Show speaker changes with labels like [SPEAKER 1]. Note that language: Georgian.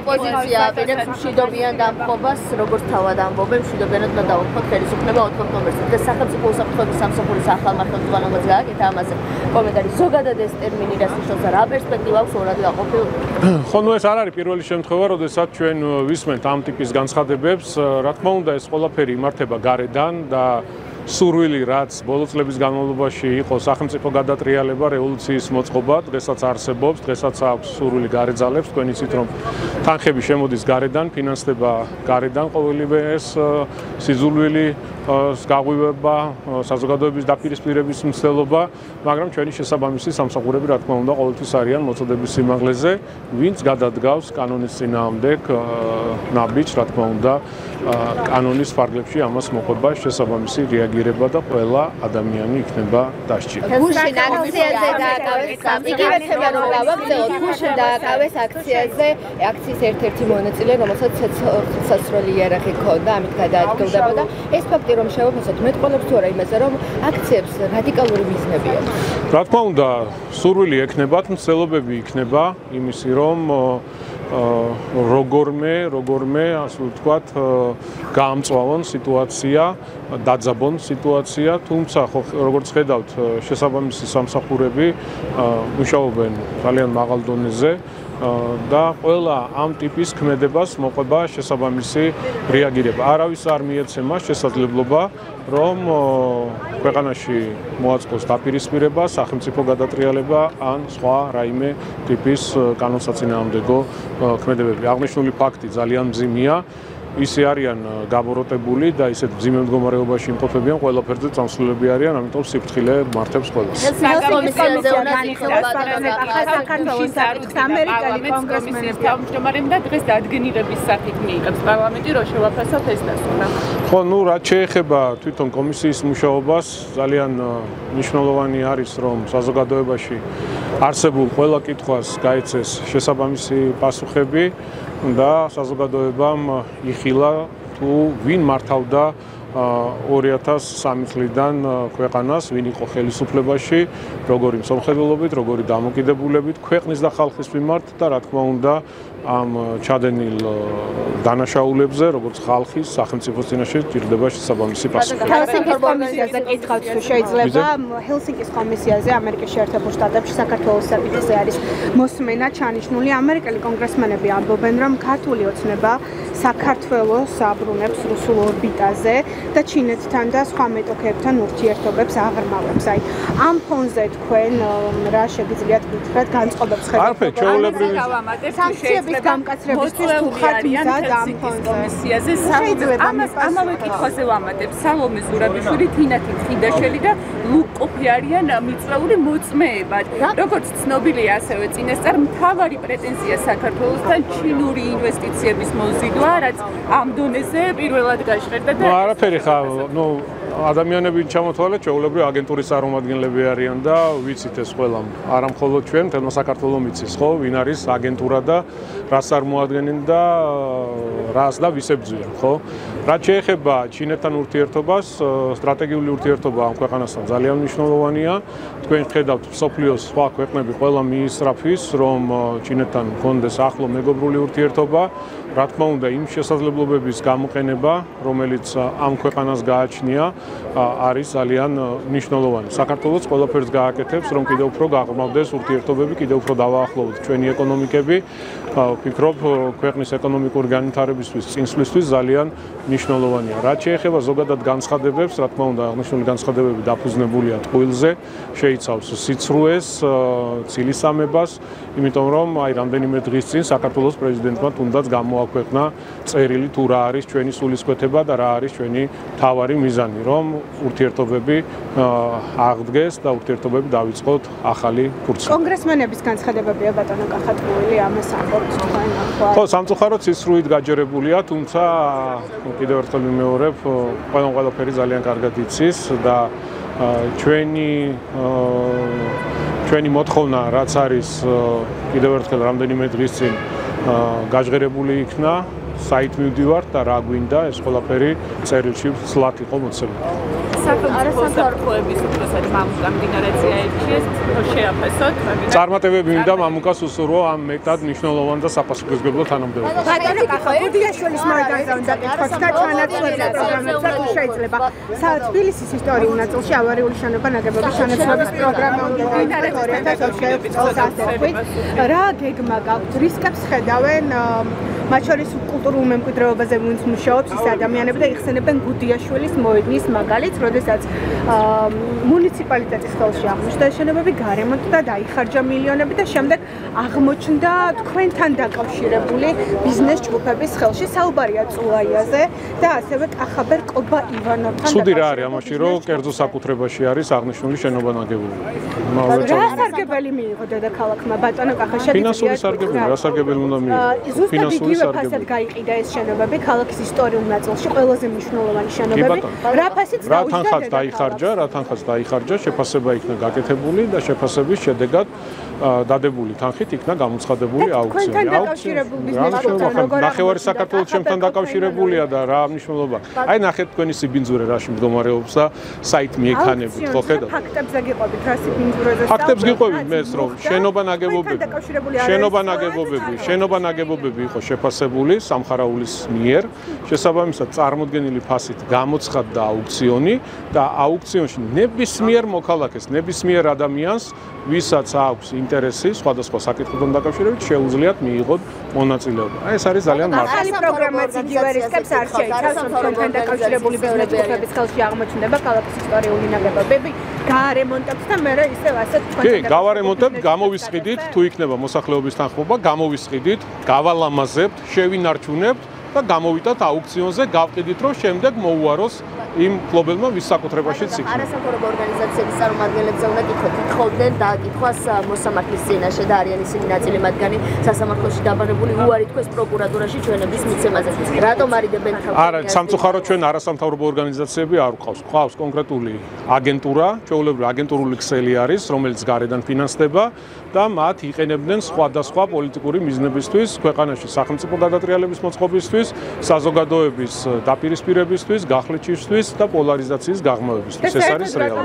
[SPEAKER 1] ოპოზიცია აპირებს მშვიდობიან დამხობას, როგორც თავად ამბობენ, მშვიდობიანად უნდა დავუხმოთ ხელისუფლება 4 ნომერზე. და სახელმწიფო უსაფრთხოების სამსახურის ახალმა ხელმძღვანელობაც გააკეთა ამაზე კომენტარი. ზოგადად ეს ტერმინი რას ნიშნავს და რა პერსპექტივა აქვს ორად გაყოფილ?
[SPEAKER 2] ხო, ნუ ეს არ არის პირველი შემთხვევა, როდესაც ჩვენ ვისმენთ ამ ტიპის განცხადებებს. რა თქმა უნდა, ეს ყველაფერი იმართება გარედან და სურვილი, რაც ბოლო წლების განმავლობაში იყო სახელმწიფო გადატრიალება, რევოლუციის მოწყობა, დღესაც არსებობს, დღესაც აქვს სურვილი გარე ძალებს, თქვენ იცით რომ თანხები შემოდის გარედან, ფინანსდება გარედან ყოველივე ეს სიძულვილი, გაღვივება, საზოგადოების დაპირისპირების მცდელობა, მაგრამ ჩვენი შესაბამისი სამსახურები რა თქმა უნდა ყოველთვის არიან მოწოდების სიმაღლეზე, ვინც გადადგავს კანონის წინააღმდეგ ნაბიჯს, რა თქმა უნდა, კანონის ფარგლებში ამას მოყვება შესაბამისი რეაგირება და ყველა ადამიანი იქნება დასჭირდა.
[SPEAKER 1] გუშინ აქციაზე გააკავეს იგივე თემა რომ გავაგზავნოთ, გუშინ დააკავეს აქციაზე, აქციის ერთ-ერთი მონაწილე, რომელსაც საცხოვრებელი იარაღი ჰქონდა, ამით გადაადგილდებოდა. ეს ფაქტი რომ შევაფასოთ, მეტყველებს თუ არა იმაზე, რომ აქციებს რადიკალური მიზნები აქვს.
[SPEAKER 2] რა თქმა უნდა, სურვილი ექნებათ, მცდელობები იქნება იმისი, რომ როგორმე, ასე ვთქვათ, გაამწვავონ სიტუაცია, დაძაბონ სიტუაცია, თუმცა ხო როგორც ხედავთ, შესაბამისი სამსახურები მუშაობენ ძალიან მაღალ დონეზე და ყველა ამ ტიპის ქმედებას მოყვება შესაბამისი რეაგირება. არავის არ მიეცემა შესაძლებლობა, რომ ქვეყანაში მოაწყოს დაპირისპირება, სახელმწიფო გადატრიალება ან სხვა რაიმე ტიპის კანონსაწინააღმდეგო ქმედებები. აღნიშნული ფაქტი ძალიან მძიმეა. ისე არიან გაბოროტებული და ისეთ მძიმე მდგომარეობაში იმყოფებიან, ყველაფერზე წამსვლელები არიან, ამიტომ სიფრთხილე მართებს ყველას.
[SPEAKER 3] საქართველოს ამერიკელი კონგრესმენების თავმჯდომარემ და დღეს დადგენილების სახით მიიღებს პარლამენტი, რომ შევაფასოთ ეს დასკვნა.
[SPEAKER 2] ხო, ნუ რაც შეეხება თვითონ კომისიის მუშაობას, ძალიან მნიშვნელოვანი არის, რომ საზოგადოებაში არსებულ ყველა კითხვას გაეცეს შესაბამისი პასუხები და საზოგადოებამ იხილა თუ ვინ მართავდა 2003 წლიდან ქვეყანას, ვინ იყო ხელისუფლებაში, როგორი მსოფლმხედველობით, როგორი დამოკიდებულებით ქვეყნის და ხალხის მიმართ და რა თქმა უნდა ამ ჩადენილ დანაშაულებზე, როგორც ხალხის, სახელმწიფოს წინაშე ჭირდება შესაბამისი პასუხი.
[SPEAKER 4] ჰელსინკის კომისიაზე კითხავთ, თუ შეიძლება ჰელსინკის კომისიაზე ამერიკის შეერთებულ შტატებში საქართველოს საკითხზე არის მოსმენა ჩანიშნული. ამერიკელი კონგრესმენები ამბობენ, რომ ქართული ოცნება საქართველოს აბრუნებს რუსულ ორბიტაზე და ჩინეთთან და სხვა მეტოქეებთან ურთიერთობებს აღრმავებს. აი, ამ ფონზე თქვენ რა შეგიძლიათ გითხრათ განწყობებს ხედავთ? სანქციების გამკაცრებისთვის თუ ხართ მზად ამ
[SPEAKER 3] კომისიაზე ამავე კითხვაზე ვამატებ. სალომე ზურაბიშვილი, თინათინ ხიდაშელი და ლუკ კოფი არიან მიწვეული მოწმეებად. როგორც ცნობილია, ასევე წინასწარ მთავარი პრეტენზია საქართველოსთან ჩინური ინვესტიციების მოზიდვა, რაც ამ დონეზე პირველად გაჟღერდა და
[SPEAKER 2] არაფერი ხა, ნუ ადამიანები ჩამოთვალეთ, ჩვეულებრივ აგენტურის წარმომადგენლები არიან და ვიცით ეს ყველამ. არა მხოლოდ ჩვენ, თელმა საქართველოს მიცის, ხო, ვინ არის აგენტურა და რას წარმოადგენენ და რას და ვის ებრძვიან, ხო? რაც შეეხება ჩინეთთან ურთიერთობას, სტრატეგიული ურთიერთობა ამ ქვეყანასთან ძალიან მნიშვნელოვანია. თქვენ ხედავთ, მსოფლიოს სხვა ქვეყნები ყველა მიისწრაფის, რომ ჩინეთთან მქონდეს ახლო მეგობრული ურთიერთობა. რა თქმა უნდა, იმ შესაძლებლობების გამოყენება, რომელიც ამ ქვეყანას გააჩნია, არის ძალიან მნიშვნელოვანი. საქართველოს ყველაფერს გააკეთებს, რომ კიდევ უფრო გააღრმავდეს ურთიერთობები, კიდევ უფრო დავაახლოვოთ ჩვენი ეკონომიკები. ვფიქრობ, ქვეყნის ეკონომიკური განვითარებისთვის, წინსვლისთვის ძალიან მნიშვნელოვანია. რაც შეეხება ზოგადად განცხადებებს, რა თქმა უნდა, აღნიშნული განცხადებები დაფუძნებულია ტყუილზე, შეიცავს სიცრუეს, ცილისამებას, იმიტომ რომ აი რამდენიმე დღის წინ საქართველოს პრეზიდენტმა თუნდაც გამოაქვეყნა წერილი თუ რა არის ჩვენი სულისკვეთება და რა არის ჩვენი მთავარი მიზანი, რომ ურთიერთობები აღდგეს და ურთიერთობები დავიწყოთ ახალი ფურცლით.
[SPEAKER 4] კონგრესმენების განცხადებებია ბატონო კახატყუილი, ამას ამბობთ თქვენ ახლა.
[SPEAKER 2] ხო, სამწუხაროდ სისრუით გაჯერებულია, თუმცა კიდევ ერთხელ ვიმეორებ, ყველაფერი ძალიან კარგად იცის და ჩვენი მოთხოვნა, რაც არის კიდევ ერთხელ რამდენიმე დღის წინ გაჟღერებული იქნა, საით მივდივართ და რა გვინდა, ეს ყველაფერი წერილში ცლად იყო მოცემული.
[SPEAKER 3] სახელმწიფო საფრთხეების უფროსად მამუკა მდინარეზე აირჩიეს, შეაფასოთ.
[SPEAKER 2] წარმატებები მინდა მამუკას უსურვო ამ მეტად მნიშვნელოვან და საპასუხისმგებლო თანამდებობას.
[SPEAKER 4] ბატონო კახა, გუდიაშვილის მაგაზა უნდა გითხოთ და ჩანაცვლების პროგრამებსაც თუ შეიძლება. თბილისის ისტორიულ ნაწილში ავარიული შენობა ნაგებობის შენაცვლების პროგრამა უნდა გითხოთ 2020 წელს ასე ვთქვით. რა გეგმა გაქვთ? რისკებს ხედავენ? მათ შორის კულტურულ მემკვიდრეობაზე ვინც მუშაობს ის ადამიანები და იხსენებენ გუდიაშვილის მოედნის მაგალითს, როდესაც მუნიციპალიტეტის ხელში აღმოჩნდა შენობები, გარემონტდა, დაიხარჯა მილიონები და შემდეგ აღმოჩნდა თქვენთან დაკავშირებული ბიზნეს ჯგუფების ხელში. საუბარია წულაიაზე და ასევე კახაბერ კობა ივანოვთან.
[SPEAKER 2] ცუდი რა არის ამაში, რომ კერძო საკუთრებაში არის აღნიშნული შენობა ნაგებობა.
[SPEAKER 4] რა სარგებელი მიიღო დედაქალაქმა ბატონო კახა შეგვიძლია
[SPEAKER 2] ფინანსური სარგებელი, რა სარგებელი უნდა მიიღო?
[SPEAKER 4] ფინანსური ფასად გაიყიდა ეს შენობები ქალაქის ისტორიულ ნაწილში ყველაზე მნიშვნელოვანი შენობები. რა ფასით
[SPEAKER 2] რა თანხაც დაიხარჯა, რა თანხაც დაიხარჯა, შეფასება იქნა გაკეთებული და შეფასების შედეგად დადებული თანხით იქნა გამოცხადებული აუქციონი. ნახევარი საქართველოს ჩემთან დაკავშირებულია და რა მნიშვნელობა. აი ნახეთ თქვენი სიბინძურე რაში მდგომარეობს და საით მიექანებით, ხო ხედავთ?
[SPEAKER 4] ფაქტებზე გიყვებით რა სიბინძურეზე.
[SPEAKER 2] ფაქტებს გიყვებით მეც რომ შენობა ნაგებობები იყო შეფასებული სამხარაულის მიერ, შესაბამისად წარმოდგენილი ფასით გამოცხადდა აუქციონი და აუქციონში ნებისმიერ მოქალაქეს, ნებისმიერ ადამიანს, ვისაც აქვს ინტერესი სხვადასხვა საკითხთან დაკავშირებით, შეუძლიათ მიიღოთ მონაწილეობა. აი ეს არის ძალიან მარტივი.
[SPEAKER 4] ახალი პროგრამაც იგივე რისკებს არ შეიცავს, თქვენთან დაკავშირებული ბიზნეს ჯგუფების ხელში აღმოჩნდება ქალაქის ისტორიული ნაგებობები, გაარემონტებთ და მე ისევ ასე თქვენთან
[SPEAKER 2] კი, გავარემონტებთ, გამოვისყიდით, თუ იქნება მოსახლეობის თანხმობა, გამოვისყიდით, გავალამაზებთ, შევინარჩუნებთ და გამოვიდათ აუქციონზე, გავყიდით, რომ შემდეგ მოუაროს იმ მფლობელმა, ვის საკუთრებაშიც იქნება.
[SPEAKER 1] არასამთავრობო ორგანიზაციების წარმომადგენლებზე უნდა გითხოვდნენ დააკითხვას მოსამართლის წინაშე და არიან ისინი ნაწილი მათგანი სასამართლოში დაბანებული უარი თქვეს პროკურატურაში ჩვენების მიცემაზე. რატომ არიდებენ თავი?
[SPEAKER 2] არა, სამწუხაროდ ჩვენ არასამთავრობო ორგანიზაციები არ გვყავს. გვყავს კონკრეტული აგენტურა, ჩვეულებრივი აგენტურული ქსელი არის, რომელიც გარედან ფინანსდება და მათ იყენებდნენ სხვადასხვა პოლიტიკური მიზნებისთვის, ქვეყანაში სახელმწიფო გადატრიალების მოწყობისთვის, საზოგადოების დაპირისპირებისთვის, გახლეჩისთვის და პოლარიზაციის გაღრმავებისთვის. ეს არის რეალობა.